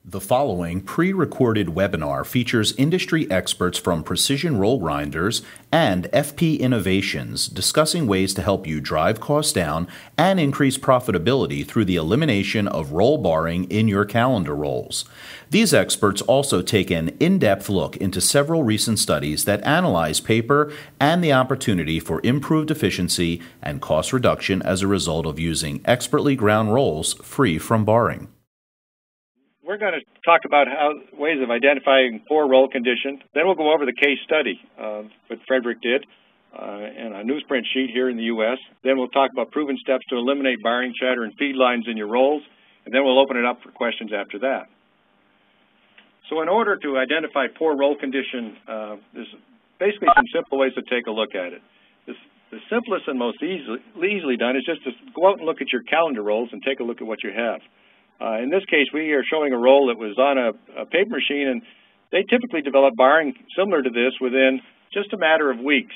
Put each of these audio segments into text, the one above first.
The following pre-recorded webinar features industry experts from Precision Roll Grinders and FP Innovations discussing ways to help you drive costs down and increase profitability through the elimination of roll barring in your calendar rolls. These experts also take an in-depth look into several recent studies that analyze paper and the opportunity for improved efficiency and cost reduction as a result of using expertly ground rolls free from barring. We're going to talk about ways of identifying poor roll condition. Then we'll go over the case study that Frederick did in a newsprint sheet here in the U.S. Then we'll talk about proven steps to eliminate barring, chatter, and feed lines in your rolls. And then we'll open it up for questions after that. So in order to identify poor roll condition, there's basically some simple ways to take a look at it. The simplest and most easily done is just to go out and look at your calendar rolls and take a look at what you have. In this case, we are showing a roll that was on a paper machine, and they typically develop barring similar to this within just a matter of weeks.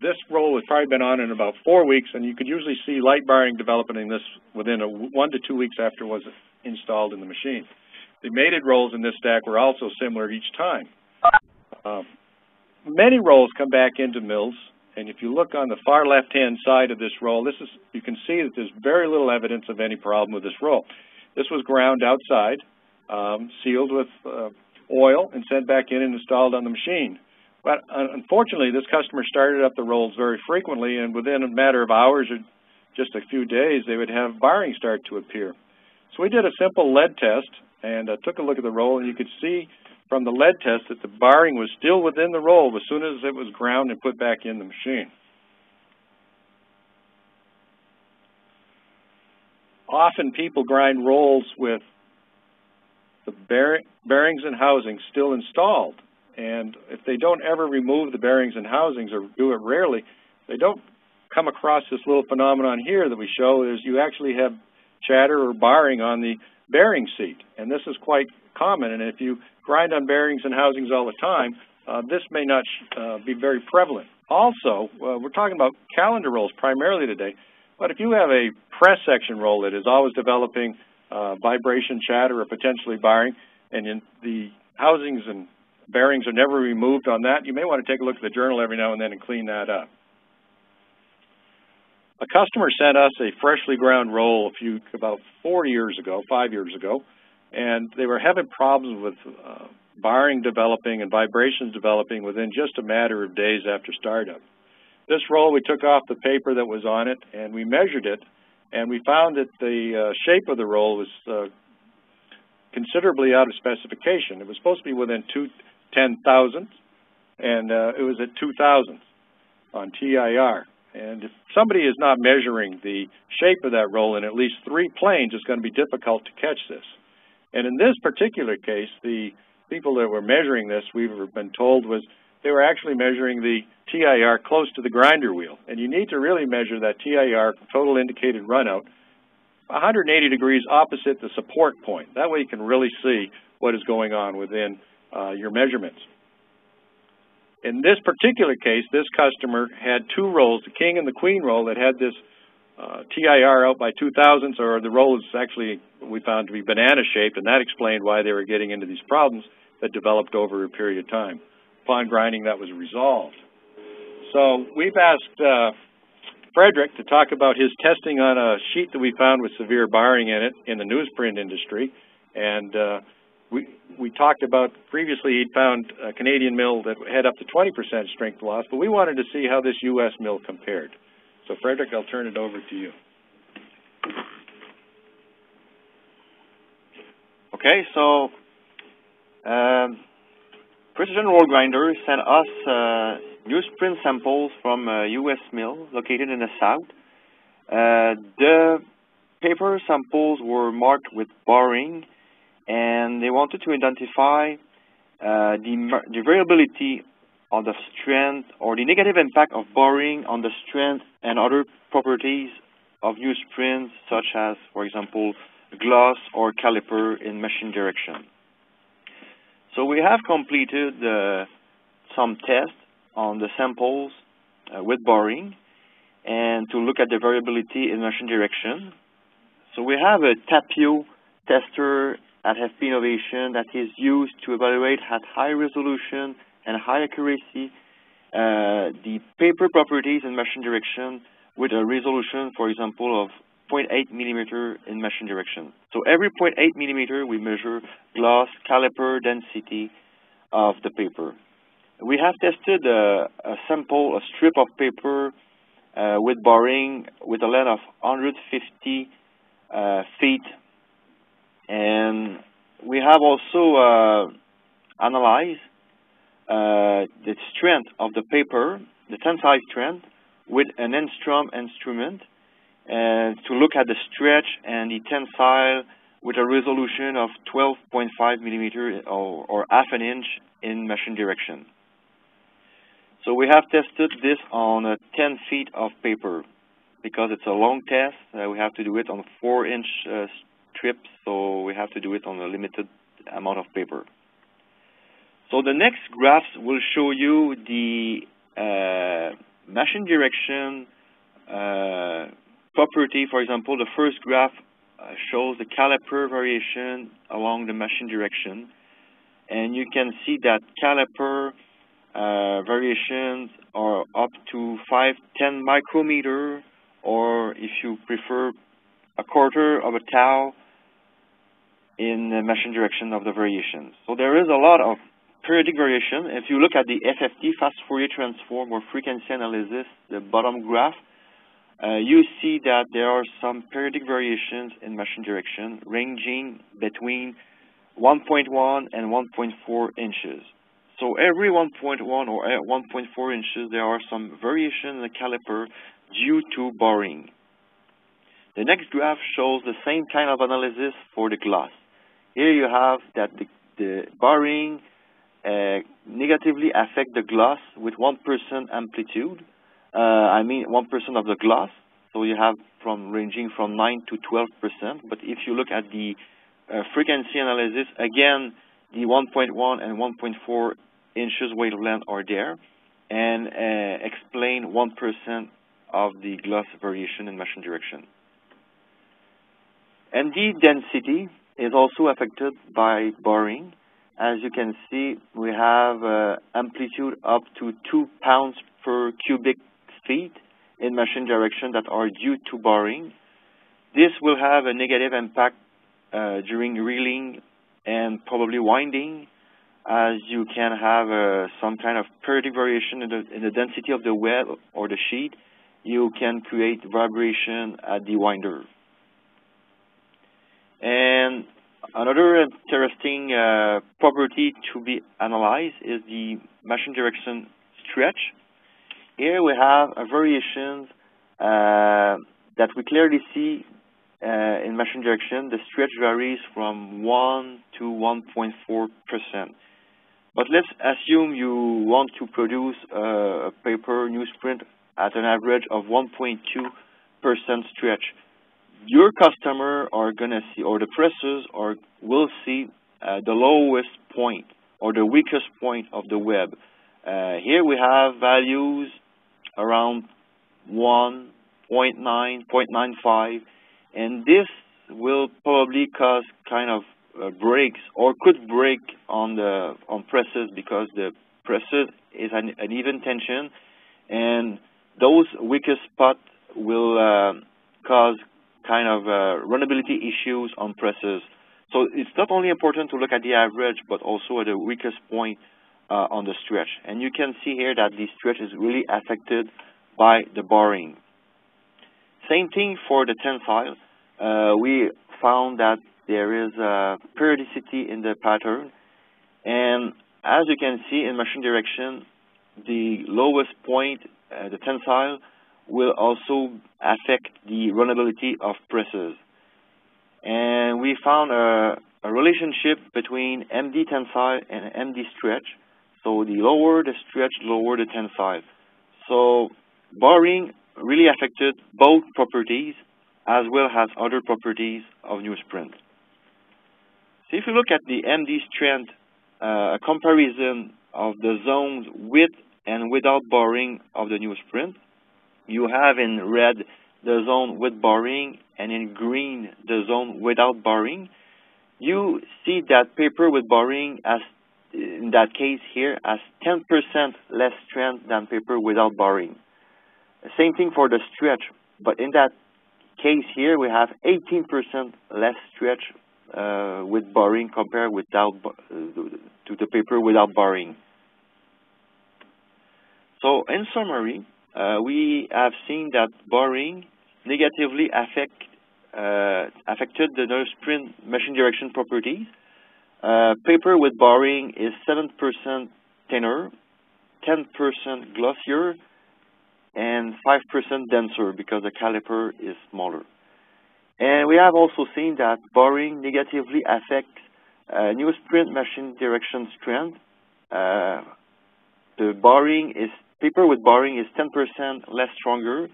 This roll has probably been on in about 4 weeks, and you could usually see light barring developing in this within 1 to 2 weeks after it was installed in the machine. The mated rolls in this stack were also similar each time. Many rolls come back into mills. And if you look on the far left-hand side of this roll, you can see that there's very little evidence of any problem with this roll. This was ground outside, sealed with oil, and sent back in and installed on the machine. But unfortunately, this customer started up the rolls very frequently, and within a matter of hours or just a few days, they would have barring start to appear. So we did a simple lead test and took a look at the roll, and you could see from the lead test that the barring was still within the roll as soon as it was ground and put back in the machine. Often people grind rolls with the bearings and housings still installed, and if they don't ever remove the bearings and housings or do it rarely, they don't come across this little phenomenon here that we show is you actually have chatter or barring on the bearing seat, and this is quite common, and if you grind on bearings and housings all the time, this may not be very prevalent. Also, we're talking about calendar rolls primarily today, but if you have a press section roll that is always developing vibration, chatter, or potentially barring, and the housings and bearings are never removed on that, you may want to take a look at the journal every now and then and clean that up. A customer sent us a freshly ground roll about 5 years ago, and they were having problems with barring developing and vibrations developing within just a matter of days after startup. This roll, we took off the paper that was on it, and we measured it, and we found that the shape of the roll was considerably out of specification. It was supposed to be within 2/10,000, and it was at 2,000 on TIR. And if somebody is not measuring the shape of that roll in at least 3 planes, it's going to be difficult to catch this. And in this particular case, the people that were measuring this, we've been told, was they were actually measuring the TIR close to the grinder wheel. And you need to really measure that TIR, total indicated runout, 180 degrees opposite the support point. That way you can really see what is going on within your measurements. In this particular case, this customer had 2 rolls, the king and the queen roll, that had this TIR out by 2,000, or the roll is actually, we found to be banana-shaped, and that explained why they were getting into these problems that developed over a period of time. Upon grinding, that was resolved. So we've asked Frederick to talk about his testing on a sheet that we found with severe barring in it in the newsprint industry, and we talked about previously he'd found a Canadian mill that had up to 20% strength loss, but we wanted to see how this U.S. mill compared. So Frederick, I'll turn it over to you. Okay, so Precision Roll Grinders sent us newsprint samples from a U.S. mill located in the south. The paper samples were marked with barring, and they wanted to identify the variability on the strength or the negative impact of barring on the strength and other properties of newsprint, such as, for example, gloss or caliper in machine direction. So we have completed some tests on the samples with barring and to look at the variability in machine direction. So we have a TAPIO tester at FP Innovation that is used to evaluate at high resolution and high accuracy the paper properties in machine direction with a resolution, for example, of 0.8 millimeter in machine direction. So every 0.8 millimeter we measure gloss, caliper, density of the paper. We have tested a sample, a strip of paper with boring with a length of 150 feet, and we have also analyzed the strength of the paper, the tensile strength, with an Enstrom instrument to look at the stretch and the tensile with a resolution of 12.5 millimeter or half an inch in machine direction. So we have tested this on 10 feet of paper. Because it's a long test, we have to do it on 4-inch strips, so we have to do it on a limited amount of paper. So the next graphs will show you the machine direction property. For example, the first graph shows the caliper variation along the machine direction, and you can see that caliper variations are up to 5-10 micrometer, or if you prefer, a quarter of a tau in the machine direction of the variation. So there is a lot of periodic variation. If you look at the FFT, fast Fourier transform, or frequency analysis, the bottom graph, you see that there are some periodic variations in machine direction ranging between 1.1 and 1.4 inches. So every 1.1 or 1.4 inches, there are some variation in the caliper due to boring. The next graph shows the same kind of analysis for the gloss. Here you have that the boring negatively affect the gloss with 1% amplitude. I mean 1% of the gloss. So you have ranging from 9 to 12%. But if you look at the frequency analysis, again, the 1.1 and 1.4 inches wavelength are there and explain 1% of the gloss variation in machine direction. And the density is also affected by boring. As you can see, we have amplitude up to 2 pounds per cubic feet in machine direction that are due to boring. This will have a negative impact during reeling and probably winding, as you can have some kind of periodic variation in the density of the web or the sheet. You can create vibration at the winder. And another interesting property to be analyzed is the machine direction stretch. Here we have a variation that we clearly see in machine direction. The stretch varies from 1 to 1.4%. But let's assume you want to produce a paper newsprint at an average of 1.2% stretch. Your customer are gonna see, or the presses will see the lowest point or the weakest point of the web. Here we have values around 1, 0.9, 0.95, and this will probably cause kind of breaks or could break on presses, because the presses is an even tension, and those weakest spots will cause kind of runnability issues on presses. So it's not only important to look at the average, but also at the weakest point on the stretch. And you can see here that the stretch is really affected by the boring. Same thing for the tensile. We found that there is a periodicity in the pattern. And as you can see in machine direction, the lowest point, the tensile, will also affect the runnability of presses. And we found a relationship between MD tensile and MD stretch. So the lower the stretch, lower the tensile. So boring really affected both properties as well as other properties of newsprint. So if you look at the MD strength, a comparison of the zones with and without boring of the newsprint, you have in red the zone with boring and in green the zone without boring. you see that paper with barring, as in that case here, has 10% less strength than paper without barring. Same thing for the stretch, but in that case here, we have 18% less stretch with barring compared without to the paper without barring. So, in summary, we have seen that barring negatively affected the newsprint machine direction properties. Paper with barring is 7% thinner, 10% glossier, and 5% denser because the caliper is smaller. And we have also seen that barring negatively affects newsprint machine direction strength. The paper with barring is 10% less stronger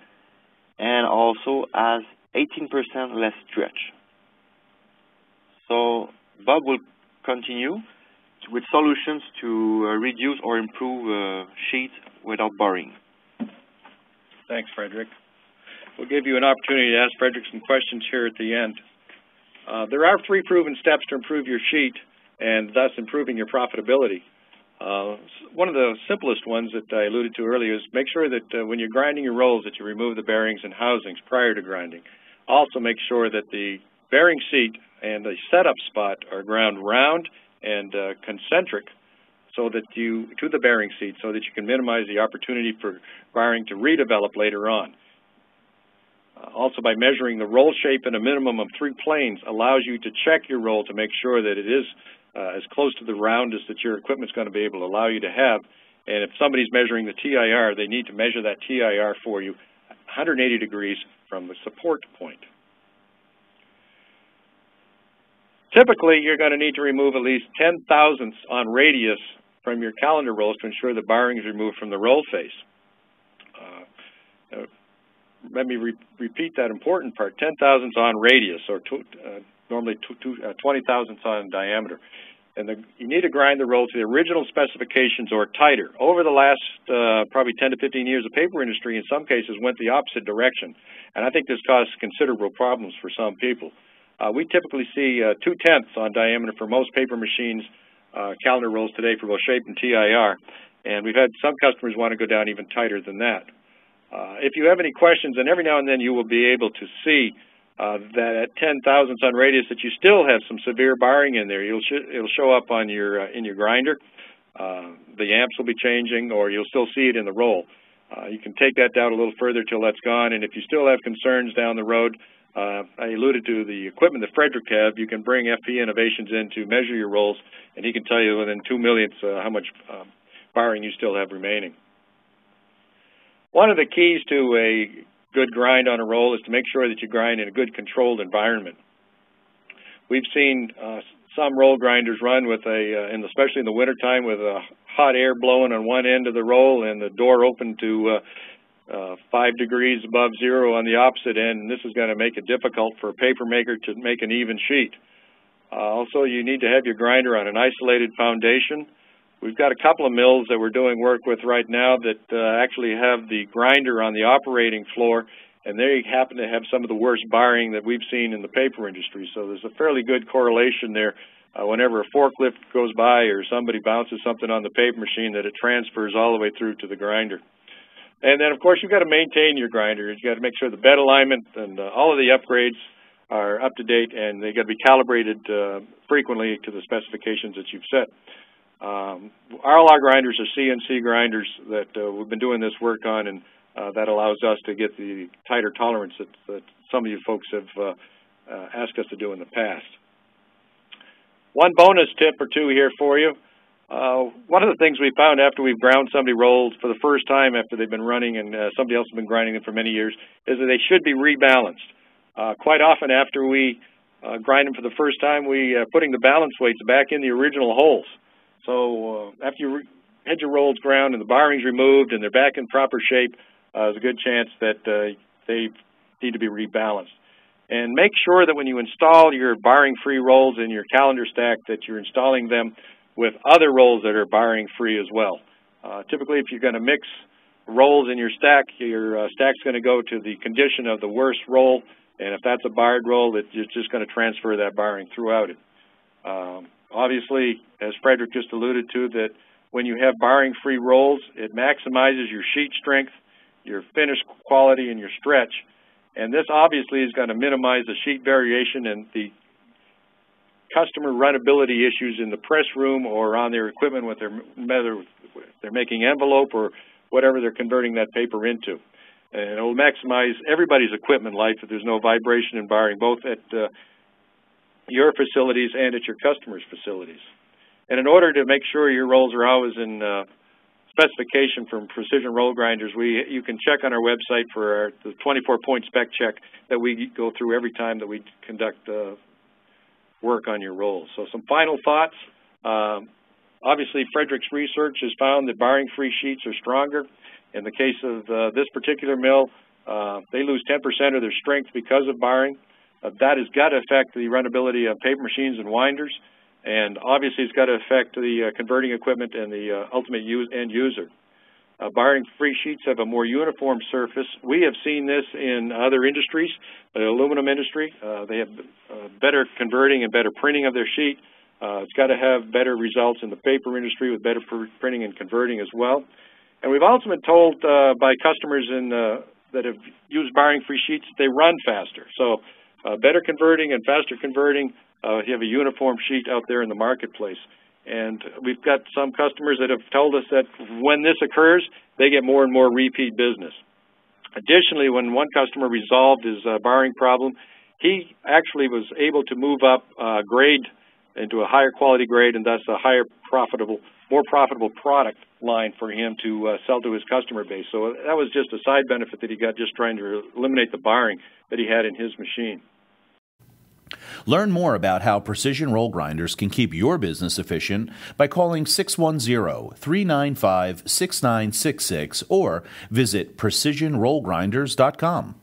and also has 18% less stretch. So Bob will continue with solutions to reduce or improve sheets without barring. Thanks, Frederick. We'll give you an opportunity to ask Frederick some questions here at the end. There are 3 proven steps to improve your sheet and thus improving your profitability. One of the simplest ones that I alluded to earlier is make sure that when you're grinding your rolls that you remove the bearings and housings prior to grinding. Also make sure that the bearing seat and the setup spot are ground round and concentric so that to the bearing seat so that you can minimize the opportunity for wiring to redevelop later on. Also, by measuring the roll shape in a minimum of 3 planes allows you to check your roll to make sure that it is as close to the roundness that your equipment's going to be able to allow you to have. And if somebody's measuring the TIR, they need to measure that TIR for you 180 degrees from the support point. Typically, you're going to need to remove at least 10/1000ths on radius from your calendar rolls to ensure the barring is removed from the roll face. Let me repeat that important part. 10/1000ths on radius, or normally 20/1000ths on diameter. And you need to grind the roll to the original specifications or tighter. Over the last probably 10 to 15 years, the paper industry in some cases went the opposite direction. And I think this caused considerable problems for some people. We typically see 2/10ths on diameter for most paper machines, calendar rolls today for both shape and TIR. And we've had some customers want to go down even tighter than that. If you have any questions, and every now and then you will be able to see that at 10/1000ths on radius that you still have some severe barring in there. It'll show up on your in your grinder. The amps will be changing, or you'll still see it in the roll. You can take that down a little further till that's gone, and if you still have concerns down the road, I alluded to the equipment that Frederick have. You can bring FP Innovations in to measure your rolls, and he can tell you within 2 millionths how much barring you still have remaining. One of the keys to a good grind on a roll is to make sure that you grind in a good controlled environment. We've seen some roll grinders run with especially in the wintertime, with hot air blowing on one end of the roll and the door open to 5 degrees above zero on the opposite end, and this is going to make it difficult for a paper maker to make an even sheet. Also, you need to have your grinder on an isolated foundation. We've got a couple of mills that we're doing work with right now that actually have the grinder on the operating floor, and they happen to have some of the worst barring that we've seen in the paper industry. So there's a fairly good correlation there. Whenever a forklift goes by or somebody bounces something on the paper machine, that it transfers all the way through to the grinder. And then, of course, you've got to maintain your grinder. You've got to make sure the bed alignment and all of the upgrades are up to date, and they've got to be calibrated frequently to the specifications that you've set. All our grinders are CNC grinders that we've been doing this work on, and that allows us to get the tighter tolerance that some of you folks have asked us to do in the past. One bonus tip or two here for you. One of the things we found after we've ground somebody rolls for the first time after they've been running and somebody else has been grinding them for many years is that they should be rebalanced. Quite often after we grind them for the first time, we putting the balance weights back in the original holes. So after you had your rolls ground and the barring's removed and they're back in proper shape, there's a good chance that they need to be rebalanced. And make sure that when you install your barring-free rolls in your calendar stack that you're installing them with other rolls that are barring-free as well. Typically, if you're going to mix rolls in your stack's going to go to the condition of the worst roll, and if that's a barred roll, you're just going to transfer that barring throughout it. Obviously, as Frederick just alluded to, that when you have barring-free rolls, it maximizes your sheet strength, your finish quality, and your stretch. And this obviously is going to minimize the sheet variation and the customer runnability issues in the press room or on their equipment with whether they're making envelope or whatever they're converting that paper into. And it will maximize everybody's equipment life if there's no vibration and barring, both at your facilities and at your customers' facilities. And in order to make sure your rolls are always in specification from Precision Roll Grinders, you can check on our website for the 24-point spec check that we go through every time that we conduct work on your rolls. So some final thoughts. Obviously, Frederick's research has found that barring-free sheets are stronger. In the case of this particular mill, they lose 10% of their strength because of barring. That has got to affect the runnability of paper machines and winders, and obviously it's got to affect the converting equipment and the ultimate end user. Barring-free sheets have a more uniform surface. We have seen this in other industries, the aluminum industry. They have better converting and better printing of their sheet. It's got to have better results in the paper industry with better printing and converting as well. And we've also been told by customers that have used barring-free sheets that they run faster. So better converting and faster converting, you have a uniform sheet out there in the marketplace. And we've got some customers that have told us that when this occurs, they get more and more repeat business. Additionally, when one customer resolved his barring problem, he actually was able to move up grade into a higher quality grade, and thus a more profitable product line for him to sell to his customer base. So that was just a side benefit that he got just trying to eliminate the barring that he had in his machine. Learn more about how Precision Roll Grinders can keep your business efficient by calling 610-395-6966 or visit precisionrollgrinders.com.